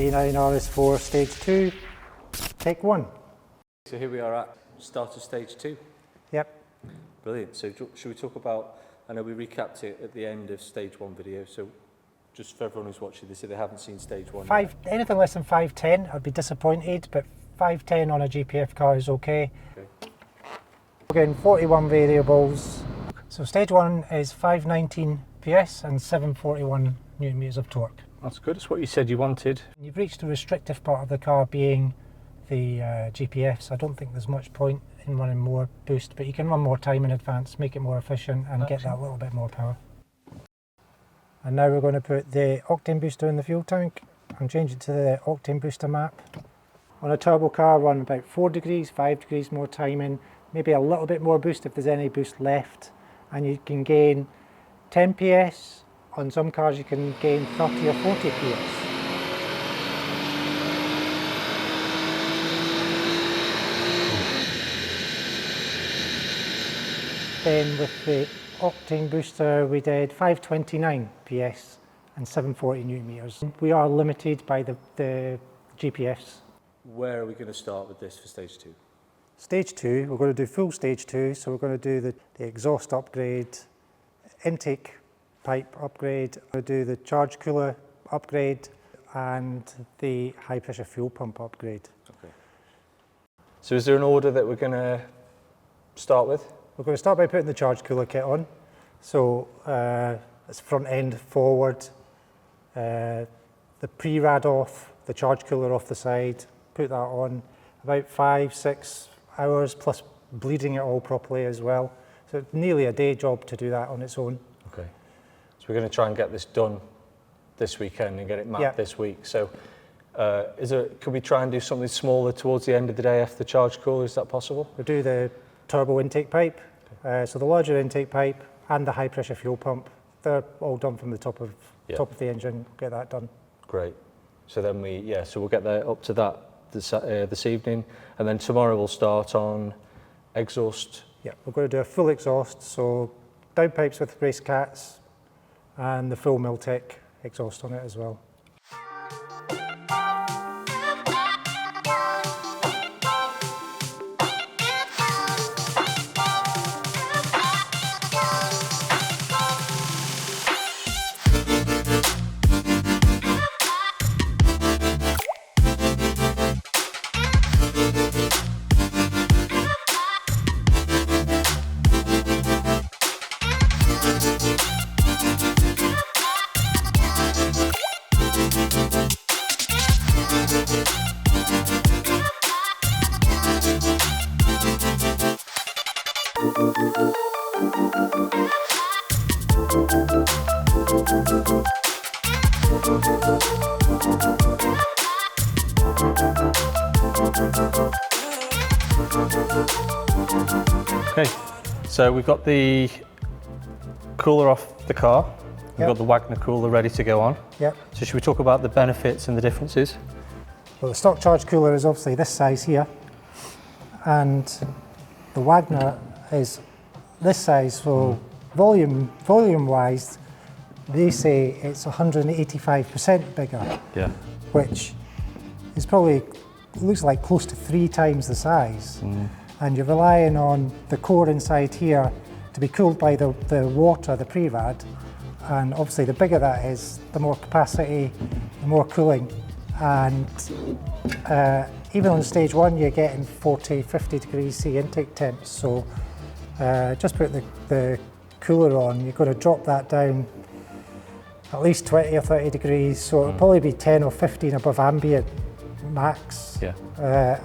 A9 RS4 stage 2, take 1. So here we are at start of stage 2. Yep. Brilliant. So should we talk about, I know we recapped it at the end of stage 1 video, so just for everyone who's watching this, if they haven't seen stage 1 yet. Anything less than 510, I'd be disappointed, but 510 on a GPF car is okay. Again, 41 variables. So stage 1 is 519 PS and 741 Newton meters of torque. That's good. It's what you said you wanted. You've reached the restrictive part of the car being the GPF, so I don't think there's much point in running more boost, but you can run more time in advance, make it more efficient and get that little bit more power. And now we're going to put the Octane booster in the fuel tank and change it to the Octane booster map. On a turbo car, run about 4 degrees, 5 degrees more timing, maybe a little bit more boost if there's any boost left, and you can gain 10 PS. On some cars you can gain 30 or 40 PS. Then with the Octane booster we did 529 PS and 740 Newton meters. We are limited by the GPFs. Where are we going to start with this for stage 2? Stage 2, we're going to do full stage 2, so we're going to do the exhaust upgrade, intake pipe upgrade, we'll do the charge cooler upgrade and the high pressure fuel pump upgrade. Okay. So is there an order that we're going to start with? We're going to start by putting the charge cooler kit on. So it's front end forward, the pre-rad off, the charge cooler off the side, put that on about 5-6 hours plus bleeding it all properly as well. So it's nearly a day job to do that on its own. Okay. So we're going to try and get this done this weekend and get it mapped this week. So could we try and do something smaller towards the end of the day after the charge cooler? Is that possible? We'll do the turbo intake pipe, so the larger intake pipe and the high pressure fuel pump. They're all done from the top of the engine. Get that done. Great. So then we'll get there up to that this evening, and then tomorrow we'll start on exhaust. Yeah, we're going to do a full exhaust, so downpipes with race cats and the full Milltek exhaust on it as well. Okay, so we've got the cooler off the car. We've got the Wagner cooler ready to go on. Yep. So should we talk about the benefits and the differences? Well, the stock charge cooler is obviously this size here, and the Wagner is this size, so volume-wise, they say it's 185% bigger. Yeah. Which is probably, looks like close to 3 times the size. And you're relying on the core inside here to be cooled by the water, the pre-rad. And obviously the bigger that is, the more capacity, the more cooling. And even on stage 1, you're getting 40, 50 degrees C intake temps. So just put the cooler on, you're going to drop that down at least 20 or 30 degrees. So it'll probably be 10 or 15 above ambient max. Yeah.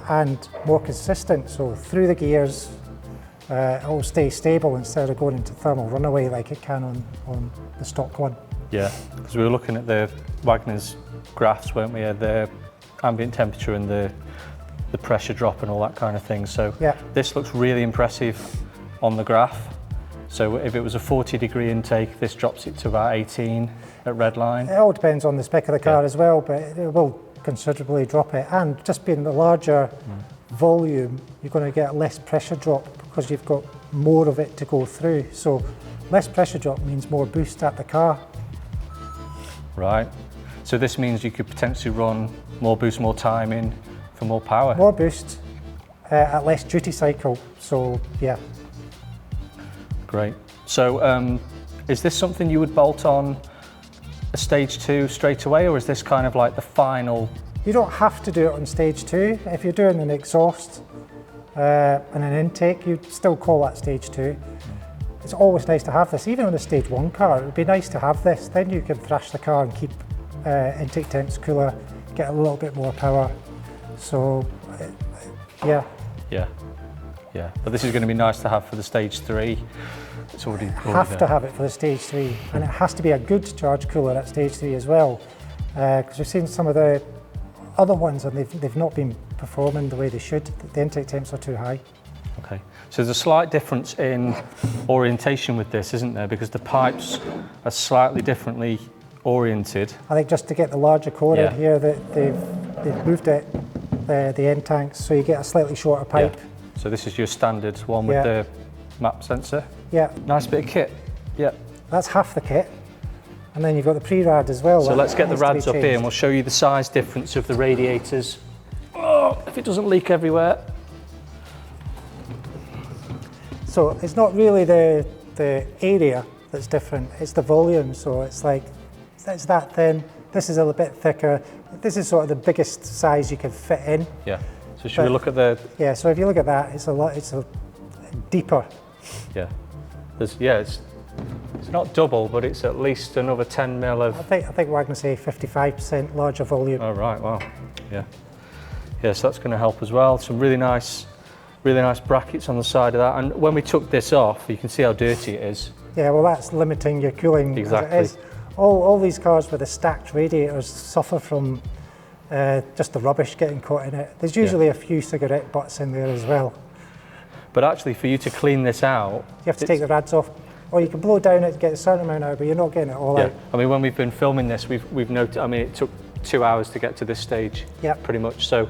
And more consistent. So through the gears, it'll stay stable instead of going into thermal runaway like it can on the stock one. Yeah, because we were looking at the Wagner's graphs, weren't we? The ambient temperature and the pressure drop and all that kind of thing. So this looks really impressive on the graph. So if it was a 40 degree intake, this drops it to about 18 at red line. It all depends on the spec of the car as well, but it will considerably drop it. And just being the larger volume, you're going to get less pressure drop because you've got more of it to go through. So less pressure drop means more boost at the car. Right. So this means you could potentially run more boost, more timing for more power. More boost at less duty cycle, so yeah. Great. So is this something you would bolt on a stage 2 straight away, or is this kind of like the final? You don't have to do it on stage 2. If you're doing an exhaust and an intake, you'd still call that stage 2. It's always nice to have this, even on a stage 1 car. It would be nice to have this. Then you can thrash the car and keep intake temps cooler, get a little bit more power. So, yeah. Yeah, yeah. But this is going to be nice to have for the stage 3. It's already have there. To have it for the stage 3, and it has to be a good charge cooler at stage 3 as well, because we've seen some of the other ones and they've not been performing the way they should. The intake temps are too high. Okay, so there's a slight difference in orientation with this, isn't there? Because the pipes are slightly differently oriented. I think just to get the larger core in here, that they've moved it, the end tanks, so you get a slightly shorter pipe. Yeah. So this is your standard one with the map sensor. Yeah. Nice bit of kit. Yeah. That's half the kit. And then you've got the pre-rad as well. So let's get the rads up here and we'll show you the size difference of the radiators. Oh, if it doesn't leak everywhere. So it's not really the area that's different, it's the volume. So it's like, it's that thin, this is a little bit thicker. This is sort of the biggest size you can fit in. Yeah. So should we look at the... Yeah, so if you look at that, it's a deeper. Yeah. It's not double, but it's at least another 10 mil of... I think Wagner say 55% larger volume. Oh, right, wow. Yeah. Yeah, so that's going to help as well. Some really nice brackets on the side of that. And when we took this off, you can see how dirty it is. Yeah, well, that's limiting your cooling. Exactly. As it is. All these cars with the stacked radiators suffer from just the rubbish getting caught in it. There's usually a few cigarette butts in there as well. But actually, for you to clean this out... You have to take the rads off. Or you can blow down it to get a certain amount out, but you're not getting it all out. I mean, when we've been filming this, we've noted, I mean, it took 2 hours to get to this stage, pretty much. So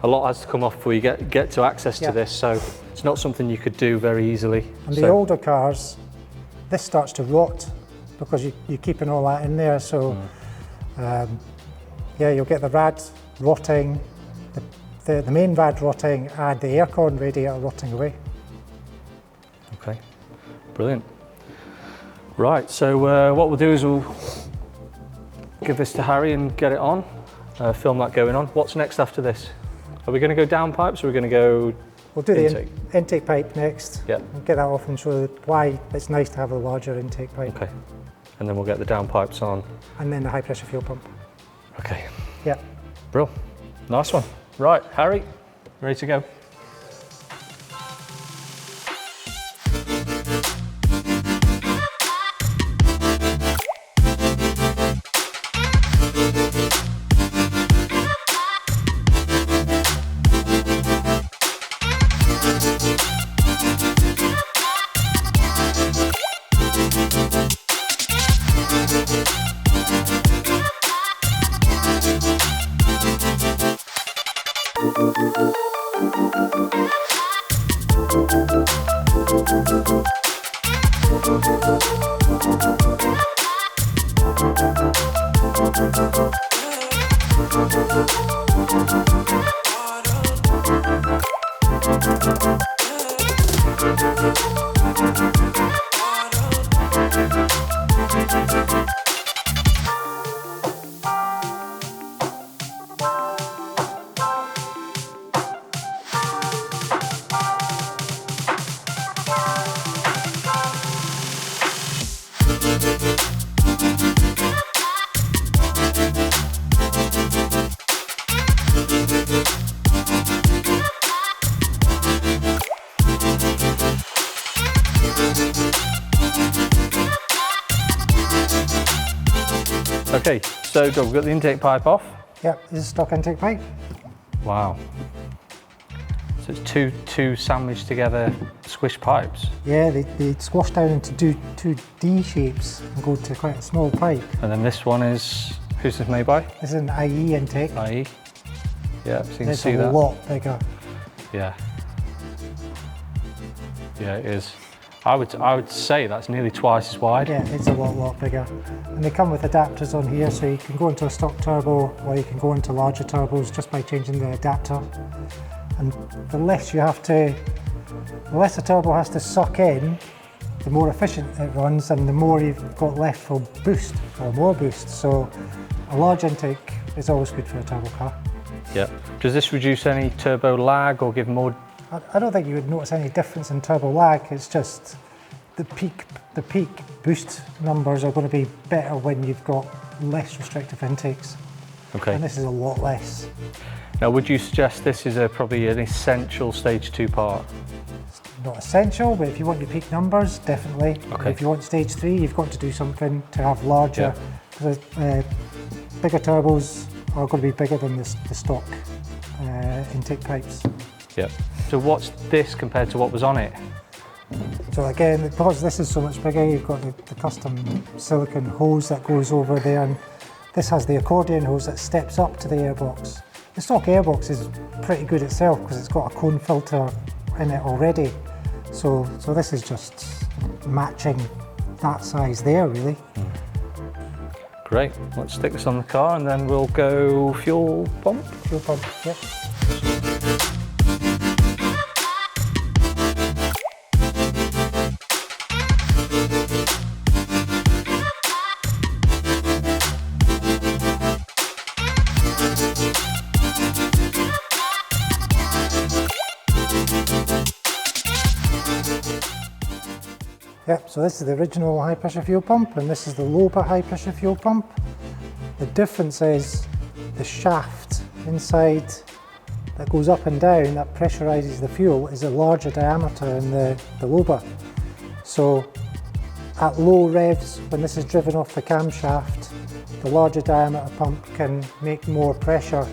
a lot has to come off before you get to access to this. So it's not something you could do very easily. And the older cars, this starts to rot because you're keeping all that in there. So yeah, you'll get the rad rotting, the main rad rotting, and the aircon radiator rotting away. Okay, brilliant. Right, so what we'll do is we'll give this to Harry and get it on, film that going on. What's next after this? Are we going to go downpipes or are we going to go We'll do intake? The intake pipe next. Yeah. We'll get that off and show why it's nice to have a larger intake pipe. Okay, and then we'll get the downpipes on. And then the high pressure fuel pump. Okay. Yeah. Brill, nice one. Right, Harry, ready to go? Okay, so we've got the intake pipe off. Yep, this is stock intake pipe. Wow. So it's two sandwiched together squish pipes. Yeah, they squash down into two D shapes and go to quite a small pipe. And then this one is, who's this made by? This is an IE intake. IE. Yeah, so you can It's see that. a lot bigger. Yeah. Yeah, it is. I would say that's nearly twice as wide. Yeah, it's a lot bigger. And they come with adapters on here, so you can go into a stock turbo or you can go into larger turbos just by changing the adapter. And the less a turbo has to suck in, the more efficient it runs and the more you've got left for boost or more boost. So a large intake is always good for a turbo car. Yeah. Does this reduce any turbo lag or give more? I don't think you would notice any difference in turbo lag. It's just the peak boost numbers are going to be better when you've got less restrictive intakes. Okay. And this is a lot less. Now, would you suggest this is probably an essential stage 2 part? It's not essential, but if you want your peak numbers, definitely. Okay. If you want stage 3, you've got to do something to have larger. Because bigger turbos are going to be bigger than the stock intake pipes. Yeah. So what's this compared to what was on it? So again, because this is so much bigger, you've got the custom silicone hose that goes over there, and this has the accordion hose that steps up to the airbox. The stock airbox is pretty good itself because it's got a cone filter in it already. So this is just matching that size there, really. Great. Let's stick this on the car and then we'll go fuel pump. Fuel pump, yep. Yep, so this is the original high pressure fuel pump and this is the Loba high pressure fuel pump. The difference is the shaft inside that goes up and down that pressurizes the fuel is a larger diameter in the Loba. So at low revs, when this is driven off the camshaft, the larger diameter pump can make more pressure.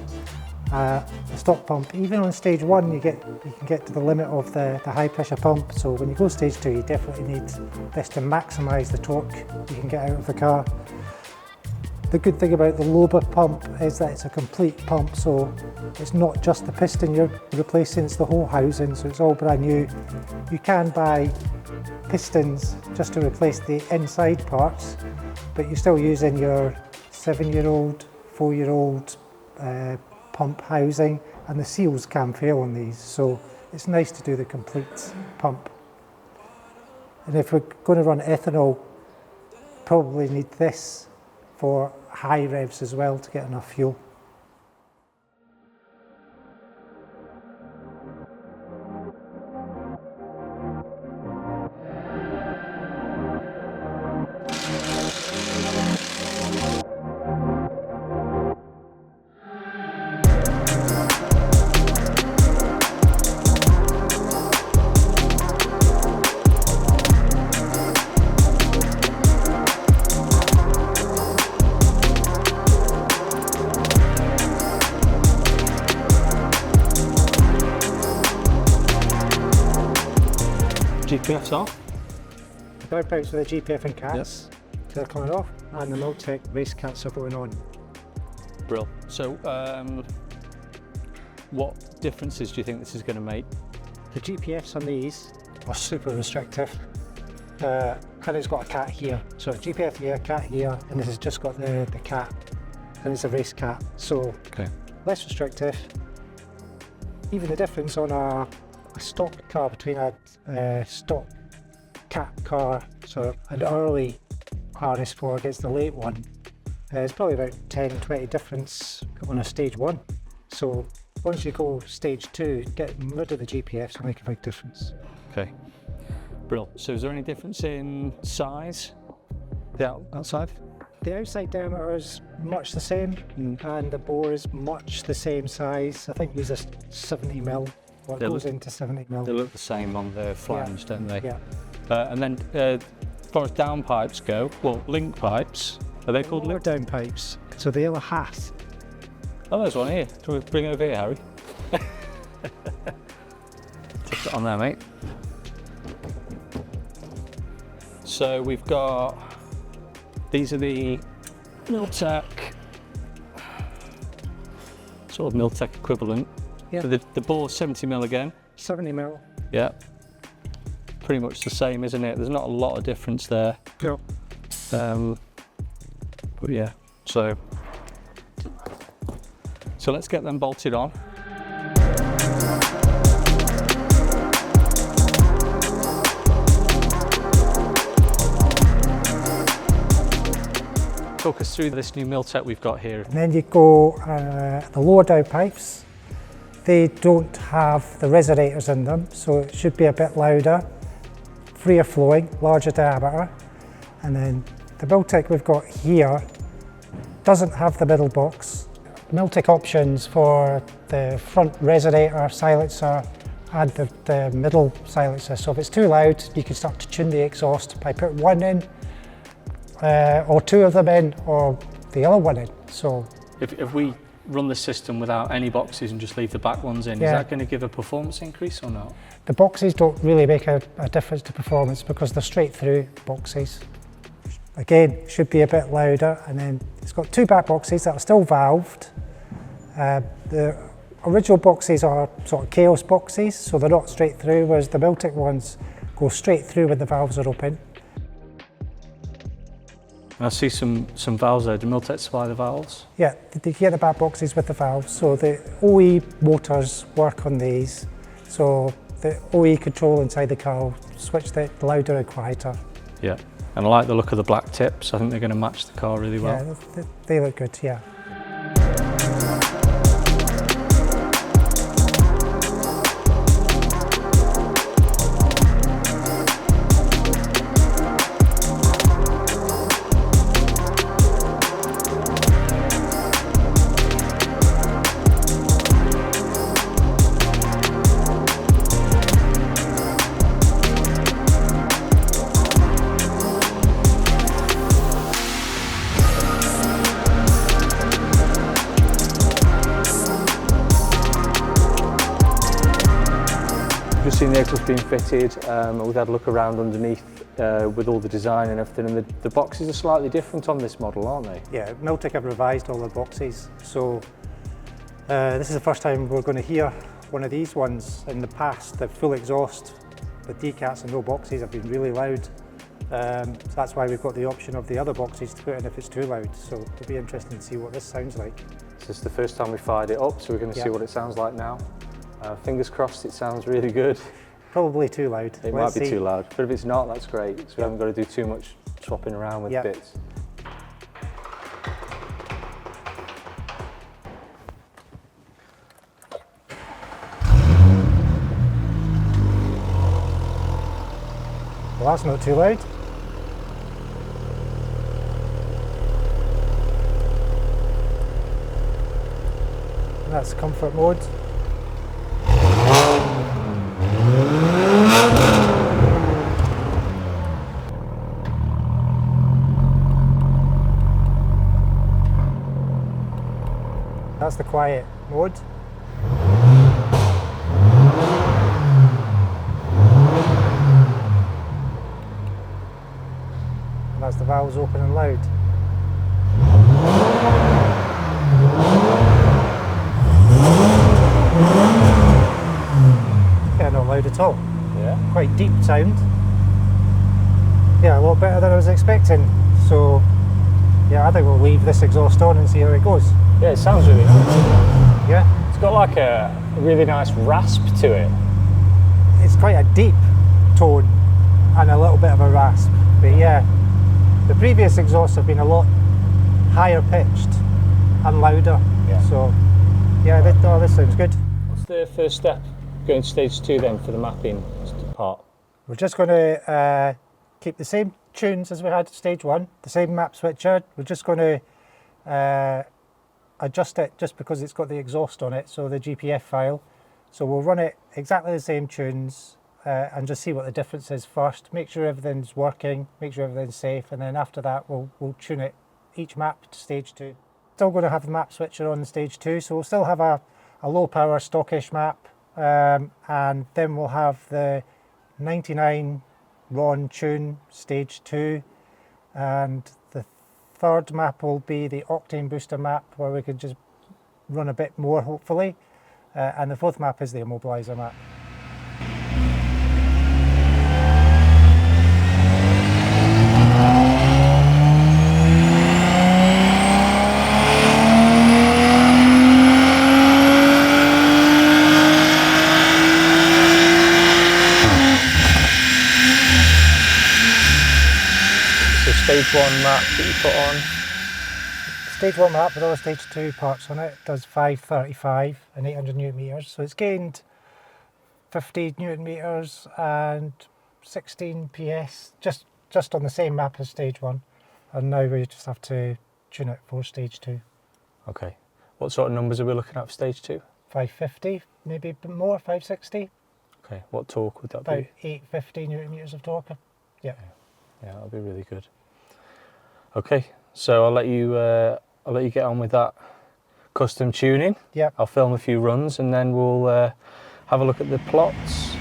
The stock pump, even on stage 1, you can get to the limit of the high pressure pump. So when you go stage 2, you definitely need this to maximise the torque you can get out of the car. The good thing about the Loba pump is that it's a complete pump, so it's not just the piston you're replacing, it's the whole housing, so it's all brand new. You can buy pistons just to replace the inside parts, but you're still using your 7-year-old, 4-year-old pump housing, and the seals can fail on these, so it's nice to do the complete pump. And if we're going to run ethanol, probably need this for high revs as well to get enough fuel. GPF's off. The downpipes with the GPF and cats, they're coming off, and the Milltek race cats are going on. Brill. So, what differences do you think this is going to make? The GPFs on these are super restrictive. And it's got a cat here, so GPF here, cat here, and this has just got the cat, and it's a race cat, so less restrictive. Even the difference on a stock car between a stock cat car, so an early RS4 against the late one, it's probably about 10-20 difference on a stage 1. So once you go stage 2, getting rid of the GPFs will make a big difference. Okay, brill. So is there any difference in size, the outside? The outside diameter is much the same, and the bore is much the same size. I think these are 70mm. Well, it goes into 70mm. They look the same on the flange, don't they? Yeah. And then as far as downpipes go, well, link pipes, are they called link? Downpipes. So the yellow hat. Oh, there's one here. Do you want to bring over here, Harry? Just it on there, mate. So we've got, these are the Milltek, sort of Milltek equivalent. Yeah. So the bore's 70mm again. 70mm. Yeah. pretty much the same, isn't it? There's not a lot of difference there. Cool. But yeah, so let's get them bolted on. Talk us through this new Milltek we've got here. And then you go the lower downpipes. They don't have the resonators in them, so it should be a bit louder, freer flowing, larger diameter. And then the Milltek we've got here doesn't have the middle box. Milltek options for the front resonator, silencer, and the middle silencer. So if it's too loud, you can start to tune the exhaust by putting one in, or two of them in, or the other one in. So if we run the system without any boxes and just leave the back ones in, is that going to give a performance increase or not? The boxes don't really make a difference to performance because they're straight through boxes. Again, should be a bit louder, and then it's got two back boxes that are still valved. The original boxes are sort of chaos boxes, so they're not straight through, whereas the Milltek ones go straight through when the valves are open. I see some valves there. Do Milltek supply the valves? Yeah, they get the back boxes with the valves. So the OE motors work on these. So the OE control inside the car will switch the louder and quieter. Yeah, and I like the look of the black tips. I think they're going to match the car really well. Yeah, they look good, yeah. Just seen the exhaust being fitted. We've had a look around underneath with all the design and everything, and the boxes are slightly different on this model, aren't they? Yeah, Milltek have revised all the boxes, so this is the first time we're going to hear one of these ones. In the past, the full exhaust with Decats and no boxes have been really loud, so that's why we've got the option of the other boxes to put in if it's too loud, so it'll be interesting to see what this sounds like. This is the first time we fired it up, so we're going to see what it sounds like now. Fingers crossed it sounds really good. Probably too loud. It might be too loud, but if it's not, that's great. So we haven't got to do too much swapping around with bits. Well, that's not too loud. That's comfort mode. That's the quiet mode. And that's the valves open and loud. Yeah, not loud at all. Yeah. Quite deep sound. Yeah, a lot better than I was expecting. So, yeah, I think we'll leave this exhaust on and see how it goes. Yeah, it sounds really nice. Yeah. It's got like a really nice rasp to it. It's quite a deep tone and a little bit of a rasp. But yeah, the previous exhausts have been a lot higher pitched and louder. Yeah. So, yeah, this sounds good. What's the first step going to stage 2 then for the mapping part? We're just going to keep the same tunes as we had at stage 1, the same map switcher. We're just going to adjust it just because it's got the exhaust on it, so the GPF file. So we'll run it exactly the same tunes and just see what the difference is first. Make sure everything's working, make sure everything's safe, and then after that we'll tune it each map to stage 2. Still going to have the map switcher on the stage 2, so we'll still have a low power stockish map, and then we'll have the 99 RON tune stage 2, and the third map will be the Octane booster map where we could just run a bit more hopefully, and the fourth map is the immobilizer map. stage 1 map that you put on? Stage 1 map with all the stage 2 parts on it does 535 and 800 newton meters. So it's gained 50 newton meters and 16 PS just on the same map as stage 1. And now we just have to tune it for stage 2. Okay. What sort of numbers are we looking at for stage 2? 550, maybe a bit more, 560. Okay. What torque would that About be? 850 newton meters of torque. Yeah. Yeah, that'll be really good. Okay. So I'll let you get on with that custom tuning. Yep. I'll film a few runs and then we'll have a look at the plots.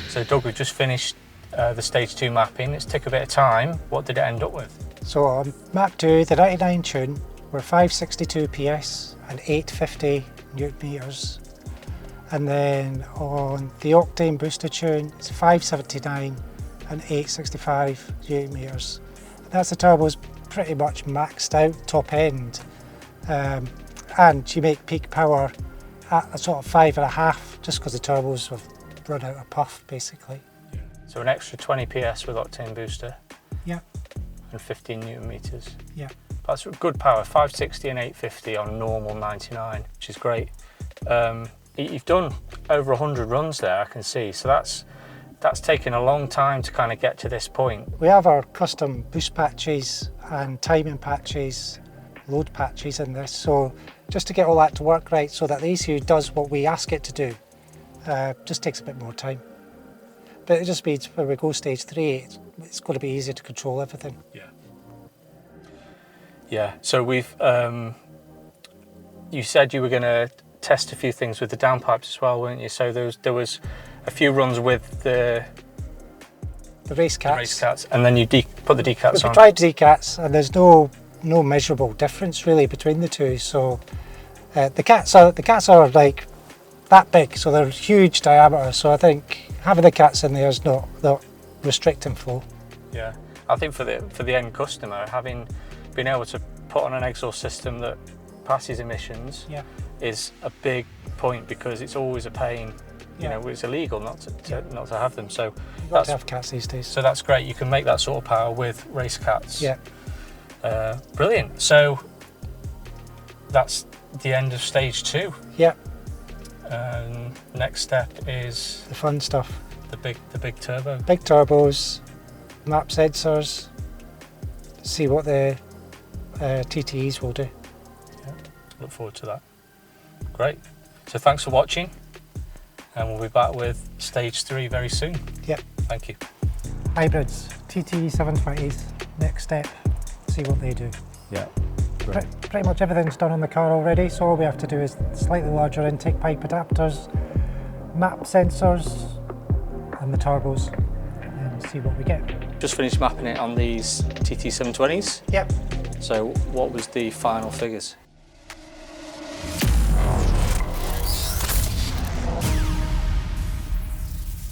So Doug, we've just finished the stage 2 mapping. It's took a bit of time. What did it end up with? So on map 2, the 99 tune, we're 562 PS and 850 newton meters. And then on the Octane booster tune, it's 579 and 865 newton meters. That's the turbo's pretty much maxed out top end. And you make peak power at a sort of 5.5 just because the turbos have run out of puff basically. So an extra 20 PS with Octane booster. Yeah. And 15 newton meters. Yeah. That's good power, 560 and 850 on normal 99, which is great. You've done over 100 runs there, I can see. So that's taken a long time to kind of get to this point. We have our custom boost patches and timing patches, load patches in this. So just to get all that to work right so that the ECU does what we ask it to do, just takes a bit more time. But it just means when we go stage 3, it's going to be easier to control everything. Yeah. Yeah, so we've, you said you were going to test a few things with the downpipes as well, weren't you? So there was a few runs with the race cats. And then you put the Decats on. We tried Decats and there's no measurable difference really between the two. So the cats are like that big, so they're huge diameter. So I think having the cats in there is not restricting flow. Yeah, I think for the end customer, having been able to put on an exhaust system that passes emissions is a big point, because it's always a pain. You know, it's illegal not to have them. So you've got to have cats these days. So that's great. You can make that sort of power with race cats. Yeah. Brilliant. So that's the end of stage 2. Yeah. Next step is the fun stuff. The big turbo. Big turbos, map sensors. See what the TTEs will do. Yeah. Look forward to that. Great. So thanks for watching, and we'll be back with stage 3 very soon. Yep. Thank you. Hybrids, TTE 720s. Next step. See what they do. Yeah. Pretty much everything's done on the car already, so all we have to do is slightly larger intake pipe adapters, map sensors and the turbos, and see what we get. Just finished mapping it on these TT720s. Yep. So what was the final figures?